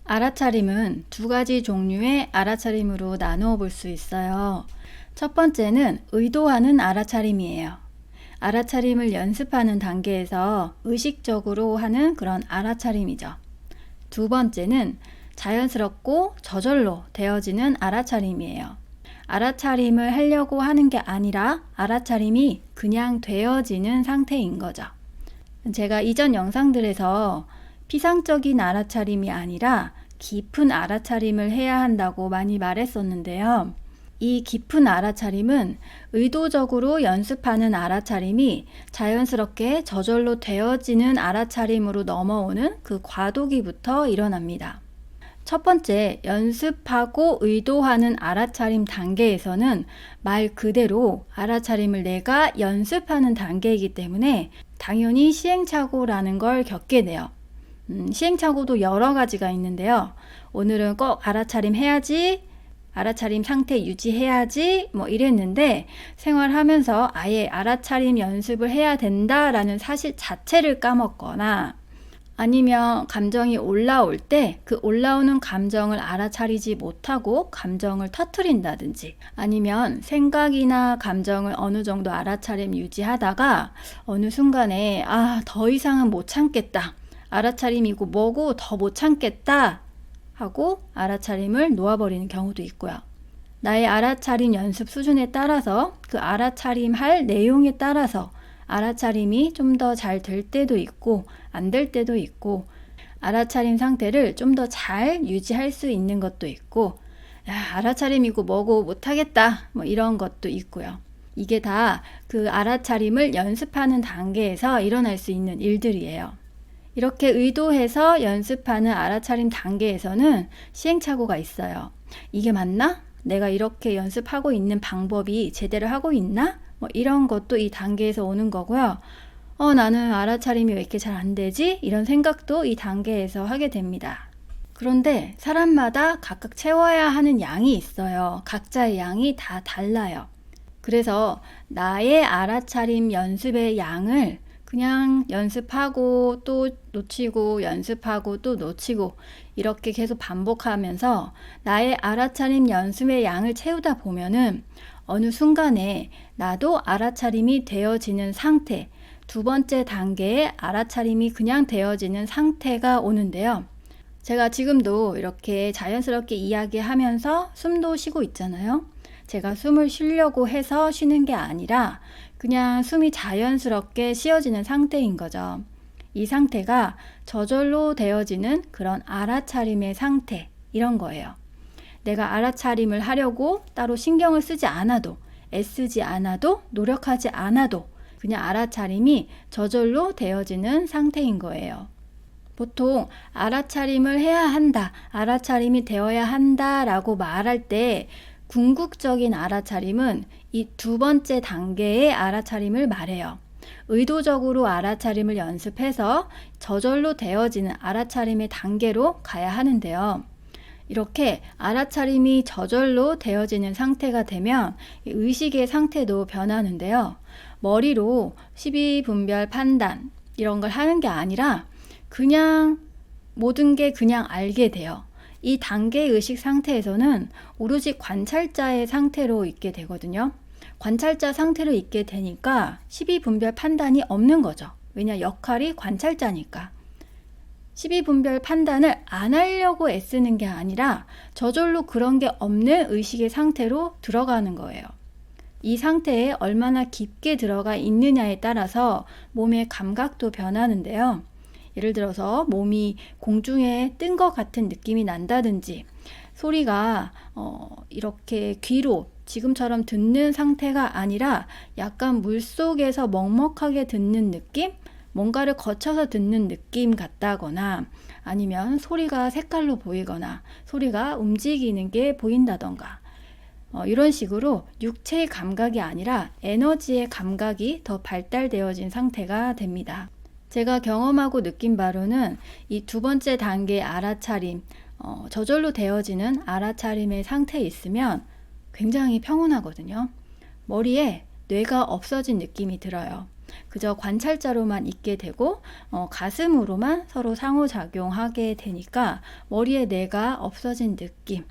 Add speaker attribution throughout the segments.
Speaker 1: 알아차림은 두 가지 종류의 알아차림으로 나누어 볼 수 있어요. 첫 번째는 의도하는 알아차림이에요. 알아차림을 연습하는 단계에서 의식적으로 하는 그런 알아차림이죠. 두 번째는 자연스럽고 저절로 되어지는 알아차림이에요. 알아차림을 하려고 하는 게 아니라 알아차림이 그냥 되어지는 상태인 거죠. 제가 이전 영상들에서 피상적인 알아차림이 아니라 깊은 알아차림을 해야 한다고 많이 말했었는데요. 이 깊은 알아차림은 의도적으로 연습하는 알아차림이 자연스럽게 저절로 되어지는 알아차림으로 넘어오는 그 과도기부터 일어납니다. 첫 번째, 연습하고 의도하는 알아차림 단계에서는 말 그대로 알아차림을 내가 연습하는 단계이기 때문에 당연히 시행착오라는 걸 겪게 돼요. 시행착오도 여러 가지가 있는데요. 오늘은 꼭 알아차림 해야지, 알아차림 상태 유지해야지 이랬는데 생활하면서 아예 알아차림 연습을 해야 된다라는 사실 자체를 까먹거나 아니면 감정이 올라올 때 그 올라오는 감정을 알아차리지 못하고 감정을 터뜨린다든지 아니면 생각이나 감정을 어느 정도 알아차림 유지하다가 어느 순간에 더 이상은 못 참겠다. 알아차림이고 뭐고 더 못 참겠다 하고 알아차림을 놓아버리는 경우도 있고요. 나의 알아차림 연습 수준에 따라서 그 알아차림 할 내용에 따라서 알아차림이 좀 더 잘 될 때도 있고 안 될 때도 있고 알아차림 상태를 좀 더 잘 유지할 수 있는 것도 있고 알아차림이고 뭐고 못하겠다 이런 것도 있고요. 이게 다 그 알아차림을 연습하는 단계에서 일어날 수 있는 일들이에요. 이렇게 의도해서 연습하는 알아차림 단계에서는 시행착오가 있어요. 이게 맞나? 내가 이렇게 연습하고 있는 방법이 제대로 하고 있나? 이런 것도 이 단계에서 오는 거고요. 나는 알아차림이 왜 이렇게 잘 안 되지? 이런 생각도 이 단계에서 하게 됩니다. 그런데 사람마다 각각 채워야 하는 양이 있어요. 각자의 양이 다 달라요. 그래서 나의 알아차림 연습의 양을 그냥 연습하고 또 놓치고 연습하고 또 놓치고 이렇게 계속 반복하면서 나의 알아차림 연습의 양을 채우다 보면은 어느 순간에 나도 알아차림이 되어지는 상태, 두 번째 단계의 알아차림이 그냥 되어지는 상태가 오는데요. 제가 지금도 이렇게 자연스럽게 이야기하면서 숨도 쉬고 있잖아요. 제가 숨을 쉬려고 해서 쉬는 게 아니라 그냥 숨이 자연스럽게 쉬어지는 상태인 거죠. 이 상태가 저절로 되어지는 그런 알아차림의 상태, 이런 거예요. 내가 알아차림을 하려고 따로 신경을 쓰지 않아도, 애쓰지 않아도, 노력하지 않아도 그냥 알아차림이 저절로 되어지는 상태인 거예요. 보통 알아차림을 해야 한다, 알아차림이 되어야 한다 라고 말할 때 궁극적인 알아차림은 이 두 번째 단계의 알아차림을 말해요. 의도적으로 알아차림을 연습해서 저절로 되어지는 알아차림의 단계로 가야 하는데요. 이렇게 알아차림이 저절로 되어지는 상태가 되면 의식의 상태도 변하는데요. 머리로 시비분별 판단 이런 걸 하는 게 아니라 그냥 모든 게 그냥 알게 돼요. 이 단계의 의식 상태에서는 오로지 관찰자의 상태로 있게 되거든요. 관찰자 상태로 있게 되니까 시비분별 판단이 없는 거죠. 왜냐, 역할이 관찰자니까. 시비분별 판단을 안 하려고 애쓰는 게 아니라 저절로 그런 게 없는 의식의 상태로 들어가는 거예요. 이 상태에 얼마나 깊게 들어가 있느냐에 따라서 몸의 감각도 변하는데요. 예를 들어서 몸이 공중에 뜬 것 같은 느낌이 난다든지 소리가 이렇게 귀로 지금처럼 듣는 상태가 아니라 약간 물속에서 먹먹하게 듣는 느낌? 뭔가를 거쳐서 듣는 느낌 같다거나 아니면 소리가 색깔로 보이거나 소리가 움직이는 게 보인다던가 이런 식으로 육체의 감각이 아니라 에너지의 감각이 더 발달되어진 상태가 됩니다. 제가 경험하고 느낀 바로는 이 두 번째 단계의 알아차림, 저절로 되어지는 알아차림의 상태에 있으면 굉장히 평온하거든요. 머리에 뇌가 없어진 느낌이 들어요. 그저 관찰자로만 있게 되고 가슴으로만 서로 상호작용하게 되니까 머리에 내가 없어진 느낌,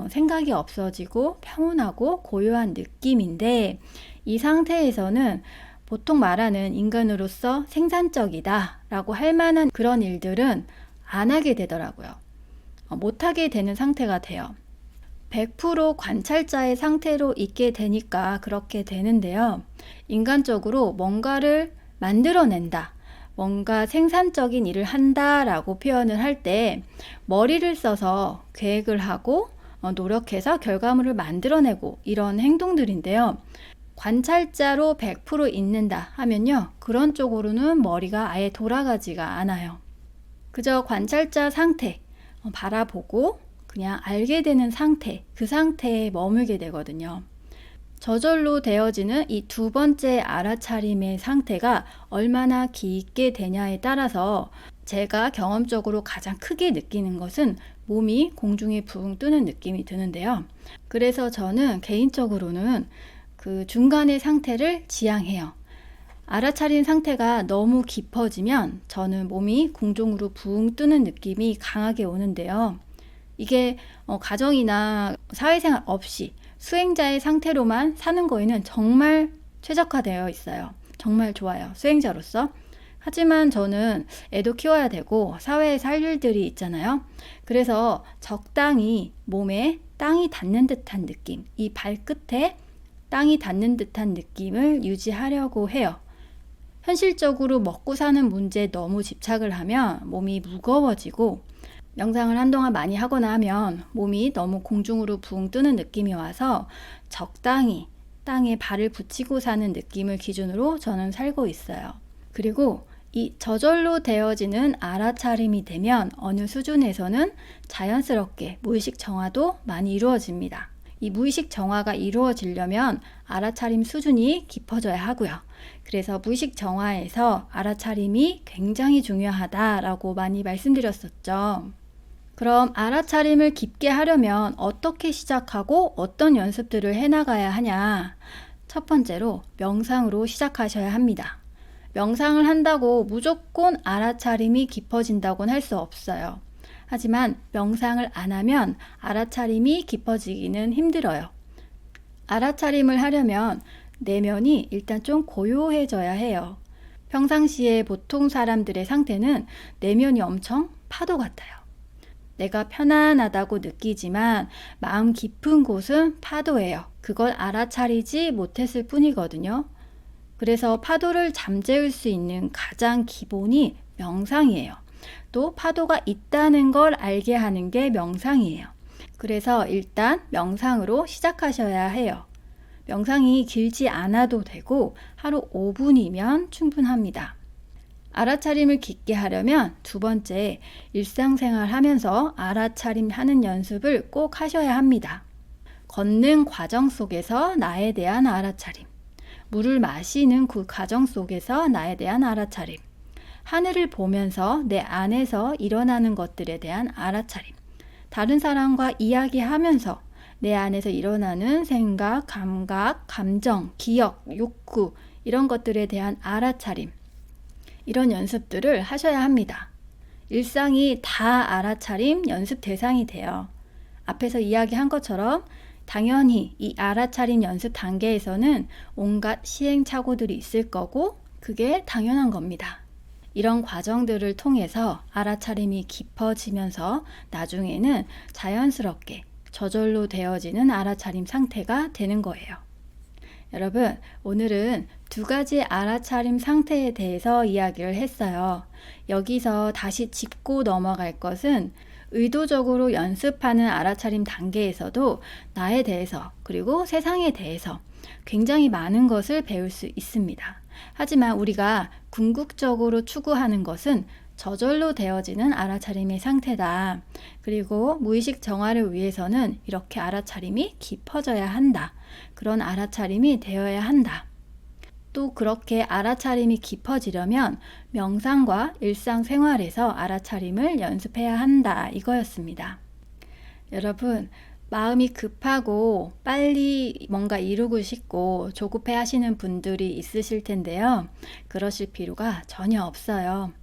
Speaker 1: 생각이 없어지고 평온하고 고요한 느낌인데, 이 상태에서는 보통 말하는 인간으로서 생산적이다 라고 할 만한 그런 일들은 안 하게 되더라고요. 못하게 되는 상태가 돼요. 100% 관찰자의 상태로 있게 되니까 그렇게 되는데요. 인간적으로 뭔가를 만들어낸다, 뭔가 생산적인 일을 한다라고 표현을 할 때 머리를 써서 계획을 하고 노력해서 결과물을 만들어내고 이런 행동들인데요. 관찰자로 100% 있는다 하면요, 그런 쪽으로는 머리가 아예 돌아가지가 않아요. 그저 관찰자 상태, 바라보고 그냥 알게 되는 상태, 그 상태에 머물게 되거든요. 저절로 되어지는 이 두 번째 알아차림의 상태가 얼마나 깊게 되냐에 따라서 제가 경험적으로 가장 크게 느끼는 것은 몸이 공중에 붕 뜨는 느낌이 드는데요. 그래서 저는 개인적으로는 그 중간의 상태를 지향해요. 알아차린 상태가 너무 깊어지면 저는 몸이 공중으로 붕 뜨는 느낌이 강하게 오는데요. 이게 가정이나 사회생활 없이 수행자의 상태로만 사는 거에는 정말 최적화되어 있어요. 정말 좋아요, 수행자로서. 하지만 저는 애도 키워야 되고 사회에 살 일들이 있잖아요. 그래서 적당히 몸에 땅이 닿는 듯한 느낌, 이 발끝에 땅이 닿는 듯한 느낌을 유지하려고 해요. 현실적으로 먹고 사는 문제에 너무 집착을 하면 몸이 무거워지고, 명상을 한동안 많이 하거나 하면 몸이 너무 공중으로 붕 뜨는 느낌이 와서 적당히 땅에 발을 붙이고 사는 느낌을 기준으로 저는 살고 있어요. 그리고 이 저절로 되어지는 알아차림이 되면 어느 수준에서는 자연스럽게 무의식 정화도 많이 이루어집니다. 이 무의식 정화가 이루어지려면 알아차림 수준이 깊어져야 하고요. 그래서 무의식 정화에서 알아차림이 굉장히 중요하다라고 많이 말씀드렸었죠. 그럼 알아차림을 깊게 하려면 어떻게 시작하고 어떤 연습들을 해나가야 하냐? 첫 번째로 명상으로 시작하셔야 합니다. 명상을 한다고 무조건 알아차림이 깊어진다고는 할 수 없어요. 하지만 명상을 안 하면 알아차림이 깊어지기는 힘들어요. 알아차림을 하려면 내면이 일단 좀 고요해져야 해요. 평상시에 보통 사람들의 상태는 내면이 엄청 파도 같아요. 내가 편안하다고 느끼지만 마음 깊은 곳은 파도예요. 그걸 알아차리지 못했을 뿐이거든요. 그래서 파도를 잠재울 수 있는 가장 기본이 명상이에요. 또 파도가 있다는 걸 알게 하는 게 명상이에요. 그래서 일단 명상으로 시작하셔야 해요. 명상이 길지 않아도 되고 하루 5분이면 충분합니다. 알아차림을 깊게 하려면 두 번째, 일상생활 하면서 알아차림 하는 연습을 꼭 하셔야 합니다. 걷는 과정 속에서 나에 대한 알아차림, 물을 마시는 그 과정 속에서 나에 대한 알아차림, 하늘을 보면서 내 안에서 일어나는 것들에 대한 알아차림, 다른 사람과 이야기하면서 내 안에서 일어나는 생각, 감각, 감정, 기억, 욕구, 이런 것들에 대한 알아차림, 이런 연습들을 하셔야 합니다. 일상이 다 알아차림 연습 대상이 돼요. 앞에서 이야기한 것처럼 당연히 이 알아차림 연습 단계에서는 온갖 시행착오들이 있을 거고 그게 당연한 겁니다. 이런 과정들을 통해서 알아차림이 깊어지면서 나중에는 자연스럽게 저절로 되어지는 알아차림 상태가 되는 거예요. 여러분, 오늘은 두 가지 알아차림 상태에 대해서 이야기를 했어요. 여기서 다시 짚고 넘어갈 것은 의도적으로 연습하는 알아차림 단계에서도 나에 대해서 그리고 세상에 대해서 굉장히 많은 것을 배울 수 있습니다. 하지만 우리가 궁극적으로 추구하는 것은 저절로 되어지는 알아차림의 상태다. 그리고 무의식 정화를 위해서는 이렇게 알아차림이 깊어져야 한다. 그런 알아차림이 되어야 한다. 또 그렇게 알아차림이 깊어지려면 명상과 일상생활에서 알아차림을 연습해야 한다. 이거였습니다. 여러분, 마음이 급하고 빨리 뭔가 이루고 싶고 조급해 하시는 분들이 있으실 텐데요. 그러실 필요가 전혀 없어요.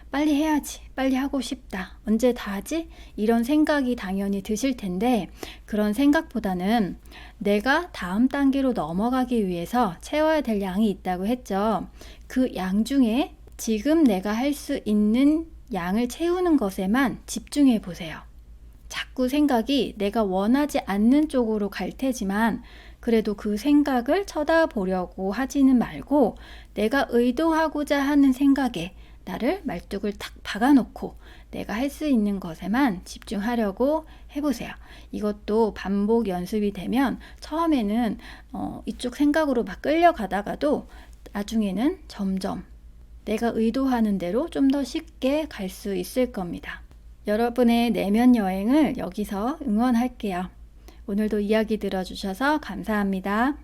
Speaker 1: 빨리 해야지, 빨리 하고 싶다, 언제 다 하지? 이런 생각이 당연히 드실 텐데, 그런 생각보다는 내가 다음 단계로 넘어가기 위해서 채워야 될 양이 있다고 했죠. 그 양 중에 지금 내가 할 수 있는 양을 채우는 것에만 집중해 보세요. 자꾸 생각이 내가 원하지 않는 쪽으로 갈 테지만 그래도 그 생각을 쳐다보려고 하지는 말고 내가 의도하고자 하는 생각에 나를 말뚝을 탁 박아놓고 내가 할 수 있는 것에만 집중하려고 해보세요. 이것도 반복 연습이 되면 처음에는 이쪽 생각으로 막 끌려가다가도 나중에는 점점 내가 의도하는 대로 좀 더 쉽게 갈 수 있을 겁니다. 여러분의 내면 여행을 여기서 응원할게요. 오늘도 이야기 들어주셔서 감사합니다.